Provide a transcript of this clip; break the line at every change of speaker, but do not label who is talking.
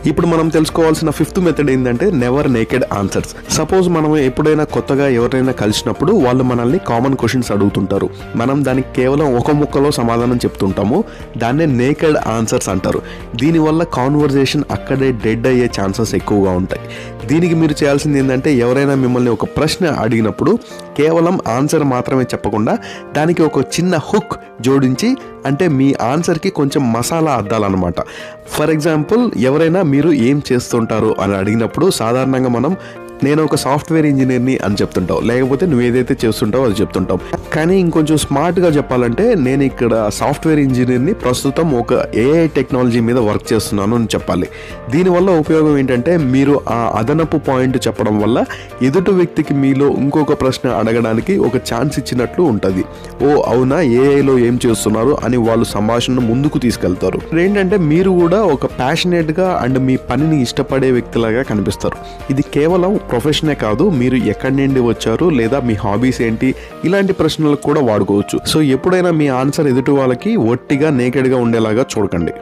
ఇప్పుడు మనం తెలుసుకోవాల్సిన ఫిఫ్త్ మెథడ్ ఏంటంటే నెవర్ నేకెడ్ ఆన్సర్స్. సపోజ్ మనం ఎప్పుడైనా కొత్తగా ఎవరైనా కలిసినప్పుడు వాళ్ళు మనల్ని కామన్ క్వశ్చన్స్ అడుగుతుంటారు, మనం దానికి కేవలం ఒక ముక్కలో సమాధానం చెప్తుంటాము. దాన్నే నేకెడ్ ఆన్సర్స్ అంటారు. దీనివల్ల కాన్వర్జేషన్ అక్కడే డెడ్ అయ్యే ఛాన్సెస్ ఎక్కువగా ఉంటాయి. దీనికి మీరు చేయాల్సింది ఏంటంటే ఎవరైనా మిమ్మల్ని ఒక ప్రశ్న అడిగినప్పుడు కేవలం ఆన్సర్ మాత్రమే చెప్పకుండా దానికి ఒక చిన్న హుక్ జోడించి, అంటే మీ ఆన్సర్కి కొంచెం మసాలా అద్దాలన్నమాట. ఫర్ ఎగ్జాంపుల్, ఎవరైనా మీరు ఏం చేస్తుంటారు అని అడిగినప్పుడు సాధారణంగా మనం నేను ఒక సాఫ్ట్వేర్ ఇంజనీర్ని అని చెప్తుంటావు, లేకపోతే నువ్వు ఏదైతే చేస్తుంటావో అది చెప్తుంటావు. కానీ ఇంకొంచెం స్మార్ట్గా చెప్పాలంటే నేను ఇక్కడ సాఫ్ట్వేర్ ఇంజనీర్ని, ప్రస్తుతం ఒక ఏఐ టెక్నాలజీ మీద వర్క్ చేస్తున్నాను అని చెప్పాలి. దీనివల్ల ఉపయోగం ఏంటంటే మీరు ఆ అదనపు పాయింట్ చెప్పడం వల్ల ఎదుటి వ్యక్తికి మీలో ఇంకొక ప్రశ్న అడగడానికి ఒక ఛాన్స్ ఇచ్చినట్లు ఉంటుంది. ఓ అవునా, ఏఐలో ఏం చేస్తున్నారు అని వాళ్ళు సంభాషణ ముందుకు తీసుకెళ్తారు. ఏంటంటే మీరు కూడా ఒక ప్యాషనేట్గా అండ్ మీ పనిని ఇష్టపడే వ్యక్తిలాగా కనిపిస్తారు. ఇది కేవలం ప్రొఫెషనే కాదు, మీరు ఎక్కడి నుండి వచ్చారు లేదా మీ హాబీస్ ఏంటి ఇలాంటి ప్రశ్నలకు కూడా వాడుకోవచ్చు. సో ఎప్పుడైనా మీ ఆన్సర్ ఎదుటి వాళ్ళకి ఒట్టిగా నేకెడ్గా ఉండేలాగా చూడకండి.